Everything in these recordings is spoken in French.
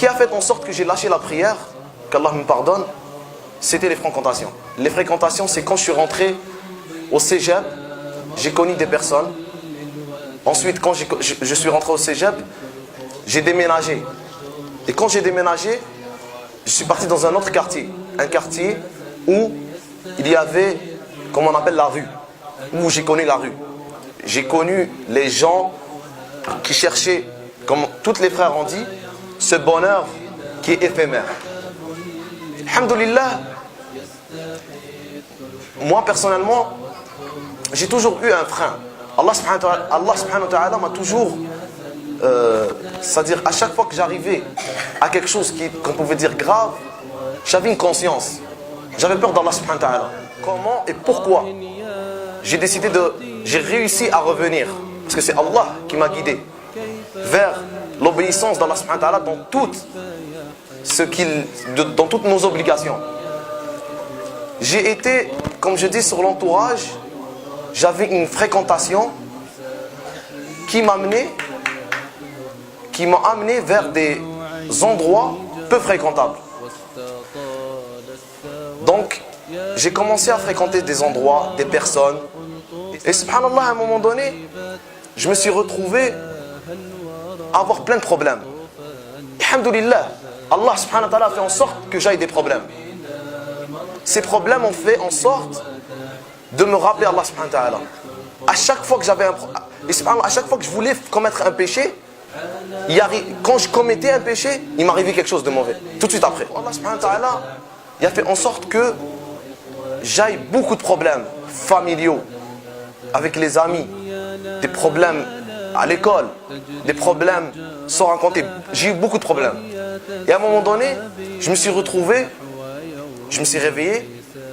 qui a fait en sorte que j'ai lâché la prière, qu'Allah me pardonne, c'était les fréquentations. Les fréquentations, c'est quand je suis rentré au cégep, j'ai connu des personnes. Ensuite, quand je suis rentré au cégep, j'ai déménagé. Et quand j'ai déménagé, je suis parti dans un autre quartier. Un quartier où il y avait, comme on appelle la rue, où j'ai connu la rue. J'ai connu les gens qui cherchaient, comme tous les frères ont dit, ce bonheur qui est éphémère. Alhamdulillah, moi personnellement, j'ai toujours eu un frein. Allah subhanahu wa ta'ala m'a toujours, c'est-à-dire à chaque fois que j'arrivais à quelque chose qu'on pouvait dire grave, j'avais une conscience. J'avais peur d'Allah subhanahu wa ta'ala. Comment et pourquoi j'ai réussi à revenir, parce que c'est Allah qui m'a guidé vers l'obéissance d'Allah subhanahu wa ta'ala dans toutes nos obligations. J'ai été, comme je dis, sur l'entourage, j'avais une fréquentation qui m'a amené vers des endroits peu fréquentables. Donc, j'ai commencé à fréquenter des endroits, des personnes. Et subhanallah, à un moment donné, je me suis retrouvé à avoir plein de problèmes. Alhamdulillah, Allah subhanahu wa ta'ala a fait en sorte que j'aille des problèmes. Ces problèmes ont fait en sorte de me rappeler Allah subhanahu wa ta'ala. À chaque fois que à chaque fois que je voulais commettre un péché, quand je commettais un péché, il m'arrivait quelque chose de mauvais. Tout de suite après. Allah subhanahu wa ta'ala, il a fait en sorte que j'aille beaucoup de problèmes familiaux, avec les amis, des problèmes à l'école, des problèmes sans raconter. J'ai eu beaucoup de problèmes. Et à un moment donné, je me suis retrouvé, je me suis réveillé,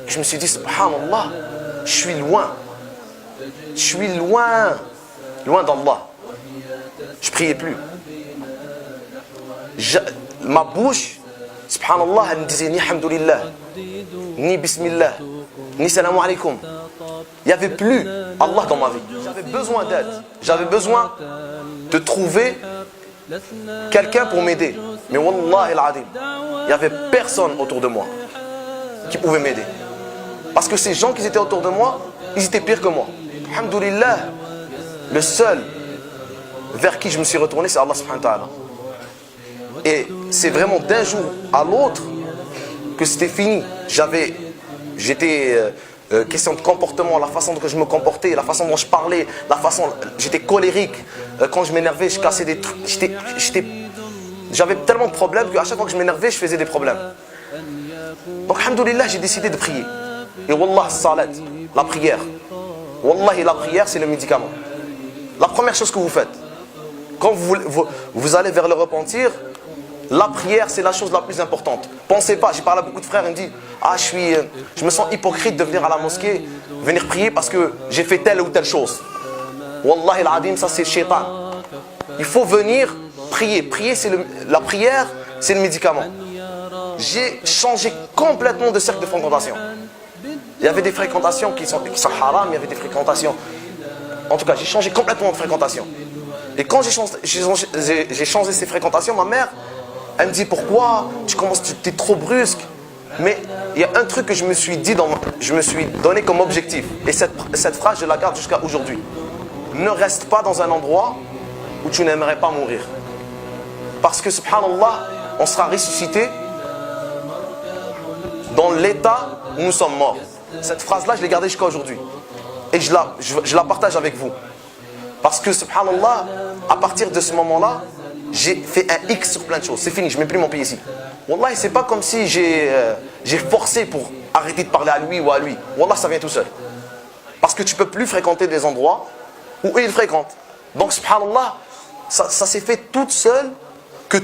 je me suis dit, subhanallah, je suis loin d'Allah. Je priais plus. Ma bouche, subhanallah, elle ne disait ni hamdulillah, ni bismillah, ni salam alaykum. Il n'y avait plus Allah dans ma vie. J'avais besoin d'aide. J'avais besoin de trouver quelqu'un pour m'aider. Mais wallah al-adim, il n'y avait personne autour de moi qui pouvait m'aider. Parce que ces gens qui étaient autour de moi, ils étaient pires que moi. Alhamdulillah, le seul vers qui je me suis retourné, c'est Allah subhanahu wa ta'ala. Et c'est vraiment d'un jour à l'autre que c'était fini. J'étais question de comportement, la façon dont je me comportais, la façon dont je parlais, j'étais colérique. Quand je m'énervais, je cassais des trucs. J'avais tellement de problèmes qu'à chaque fois que je m'énervais, je faisais des problèmes. Donc, alhamdulillah, j'ai décidé de prier. Et wallah, salat, la prière. Wallahi, la prière, c'est le médicament. La première chose que vous faites, quand vous allez vers le repentir, la prière, c'est la chose la plus importante. Pensez pas, j'ai parlé à beaucoup de frères, ils me disent, je me sens hypocrite de venir à la mosquée, venir prier parce que j'ai fait telle ou telle chose. Wallahi al-adim, ça c'est shaitan. Il faut venir prier. La prière, c'est le médicament. J'ai changé complètement de cercle de fréquentation. Il y avait des fréquentations qui sont haram, il y avait des fréquentations. En tout cas, j'ai changé complètement de fréquentation. Et quand j'ai changé ces fréquentations, ma mère, elle me dit, pourquoi tu es trop brusque? Mais il y a un truc que je me suis donné comme objectif. Et cette phrase, je la garde jusqu'à aujourd'hui. Ne reste pas dans un endroit où tu n'aimerais pas mourir. Parce que, subhanallah, on sera ressuscité dans l'état où nous sommes morts. Cette phrase-là, je l'ai gardée jusqu'à aujourd'hui. Et je la partage avec vous. Parce que, subhanallah, à partir de ce moment-là, j'ai fait un X sur plein de choses. C'est fini, je ne mets plus mon pied ici. Wallah, c'est pas comme si j'ai forcé pour arrêter de parler à lui ou à lui. Wallah, ça vient tout seul. Parce que tu ne peux plus fréquenter des endroits où eux, ils fréquentent. Donc, subhanallah, ça s'est fait toute seule que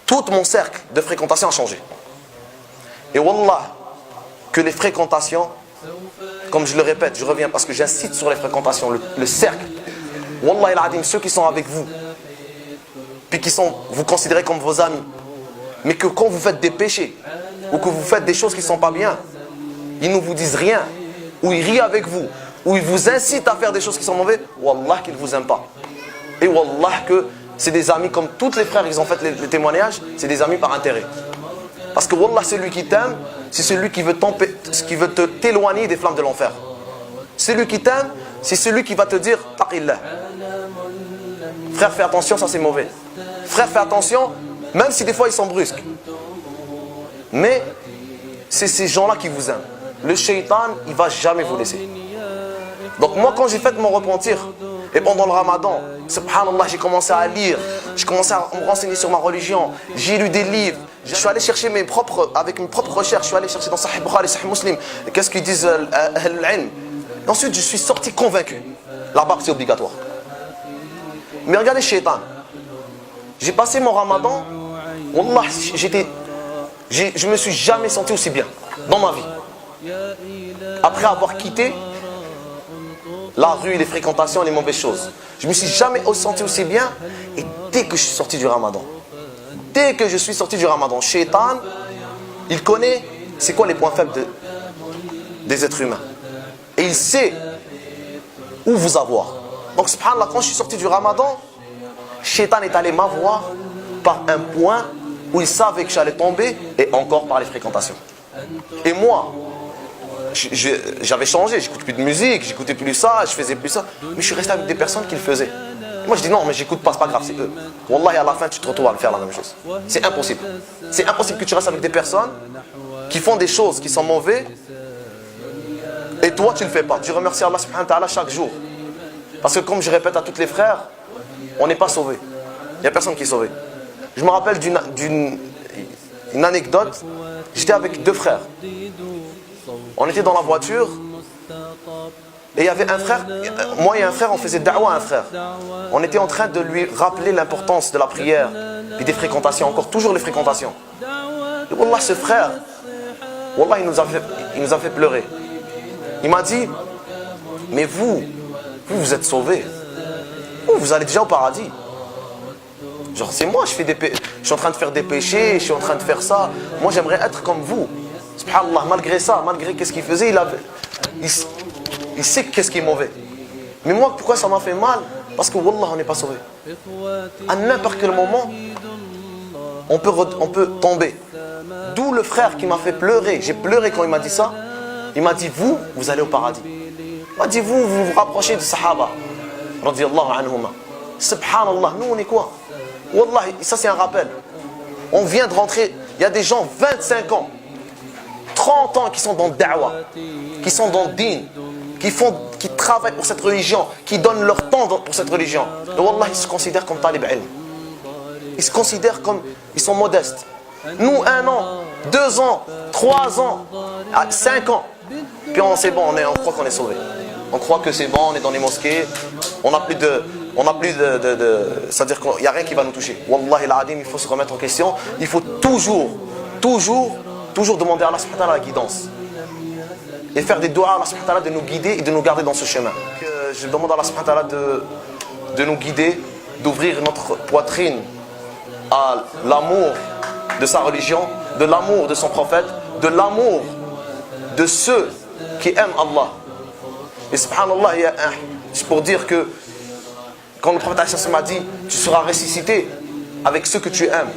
tout mon cercle de fréquentation a changé. Et wallah, que les fréquentations, comme je le répète, je reviens parce que j'incite sur les fréquentations, le cercle. Wallah il-adim, ceux qui sont avec vous, puis vous considérez comme vos amis, mais que quand vous faites des péchés, ou que vous faites des choses qui ne sont pas bien, ils ne vous disent rien, ou ils rient avec vous, ou ils vous incitent à faire des choses qui sont mauvaises, wallah qu'ils ne vous aiment pas. Et wallah que c'est des amis comme tous les frères, ils ont fait les témoignages, c'est des amis par intérêt. Parce que Wallah, celui qui t'aime, c'est celui qui veut t'éloigner des flammes de l'enfer. Celui qui t'aime, c'est celui qui va te dire taqillah. Frère, fais attention, ça c'est mauvais. Frère, fais attention, même si des fois ils sont brusques. Mais c'est ces gens-là qui vous aiment. Le shaitan, il ne va jamais vous laisser. Donc moi, quand j'ai fait mon repentir, et pendant le ramadan, subhanallah, j'ai commencé à lire, j'ai commencé à me renseigner sur ma religion, j'ai lu des livres, je suis allé chercher avec mes propres recherches, je suis allé chercher dans Sahih Bukhari, Sahih Muslim, qu'est-ce qu'ils disent al-ilm. Et ensuite, je suis sorti convaincu. La barbe, c'est obligatoire. Mais regardez, shaitan. J'ai passé mon ramadan, wallah, je me suis jamais senti aussi bien dans ma vie. Après avoir quitté la rue, les fréquentations, les mauvaises choses. Je me suis jamais senti aussi bien. Et dès que je suis sorti du ramadan, shaitan, il connaît c'est quoi les points faibles des êtres humains. Et il sait où vous avoir. Donc subhanallah, quand je suis sorti du ramadan, shaitan est allé m'avoir par un point où il savait que j'allais tomber, et encore par les fréquentations. Et moi, j'avais changé, j'écoutais plus de musique, j'écoutais plus ça, je faisais plus ça. Mais je suis resté avec des personnes qui le faisaient. Et moi je dis non, mais j'écoute pas, c'est pas grave, c'est eux. Wallahi, à la fin, tu te retrouves à faire la même chose. C'est impossible. C'est impossible que tu restes avec des personnes qui font des choses qui sont mauvaises, et toi tu ne le fais pas. Tu remercies Allah subhanahu wa ta'ala chaque jour. Parce que comme je répète à tous les frères, on n'est pas sauvé. Il n'y a personne qui est sauvé. Je me rappelle d'une anecdote. J'étais avec deux frères. On était dans la voiture. Et il y avait un frère. Moi et un frère, on faisait da'wa à un frère. On était en train de lui rappeler l'importance de la prière et des fréquentations. Encore toujours les fréquentations. Et wallah, ce frère, wallah, il nous a fait pleurer. Il m'a dit, mais vous êtes sauvés. Vous allez déjà au paradis. Genre c'est moi, je suis en train de faire des péchés, je suis en train de faire ça. Moi j'aimerais être comme vous. Subhanallah, malgré ça, malgré qu'est-ce qu'il faisait, il sait qu'est-ce qui est mauvais. Mais moi, pourquoi ça m'a fait mal? Parce que wallah, on n'est pas sauvé. À n'importe quel moment, on peut tomber. D'où le frère qui m'a fait pleurer. J'ai pleuré quand il m'a dit ça. Il m'a dit, vous allez au paradis. Il m'a dit, vous vous rapprochez des Sahaba. Radiyallahu anhuma. Subhanallah, nous on est quoi? Wallah, ça c'est un rappel. On vient de rentrer, il y a des gens 25 ans, 30 ans qui sont dans le da'wah, qui sont dans le din, qui travaillent pour cette religion, qui donnent leur temps pour cette religion. Et wallah, ils se considèrent comme talib ilm. Ils se considèrent comme, ils sont modestes. Nous, 1 an, 2 ans, 3 ans, 5 ans, puis c'est bon, on croit qu'on est sauvé. On croit que c'est bon, on est dans les mosquées, on n'a plus de c'est-à-dire qu'il n'y a rien qui va nous toucher. Wallahi al-adim, il faut se remettre en question. Il faut toujours demander à Allah subhanahu wa ta'ala la guidance. Et faire des doigts à Allah subhanahu wa ta'ala de nous guider et de nous garder dans ce chemin. Je demande à Allah subhanahu wa ta'ala de nous guider, d'ouvrir notre poitrine à l'amour de sa religion, de l'amour de son prophète, de l'amour de ceux qui aiment Allah. Et subhanallah, c'est pour dire que quand le prophète m'a dit, tu seras ressuscité avec ceux que tu aimes.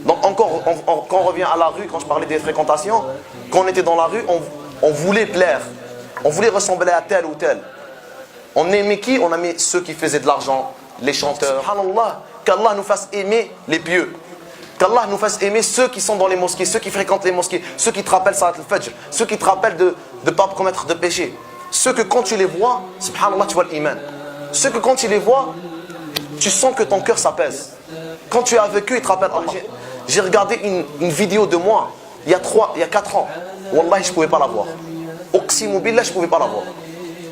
Donc encore, quand on revient à la rue, quand je parlais des fréquentations, quand on était dans la rue, on voulait plaire. On voulait ressembler à tel ou tel. On aimait qui? On aimait ceux qui faisaient de l'argent, les chanteurs. Subhanallah, qu'Allah nous fasse aimer les pieux. Qu'Allah nous fasse aimer ceux qui sont dans les mosquées, ceux qui fréquentent les mosquées, ceux qui te rappellent Salat al-Fajr, ceux qui te rappellent de ne pas commettre de péché. Ceux que quand tu les vois, subhanallah, tu vois l'iman. Ceux que quand tu les vois, tu sens que ton cœur s'apaise. Quand tu es avec eux, ils te rappellent Allah. J'ai regardé une vidéo de moi, il y a 4 ans. Wallahi, je ne pouvais pas la voir. Uqsimu billah, je ne pouvais pas la voir.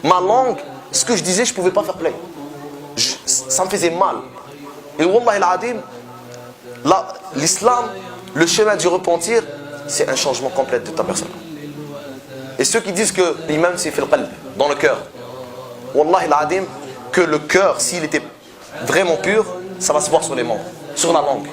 Ma langue, ce que je disais, je ne pouvais pas faire play. Ça me faisait mal. Et wallahi al-adim, l'islam, le chemin du repentir, c'est un changement complet de ta personne. Et ceux qui disent que l'imam c'est fil qalb, dans le cœur, wallahi al-adim, que le cœur, s'il était vraiment pur, ça va se voir sur les membres, sur la langue.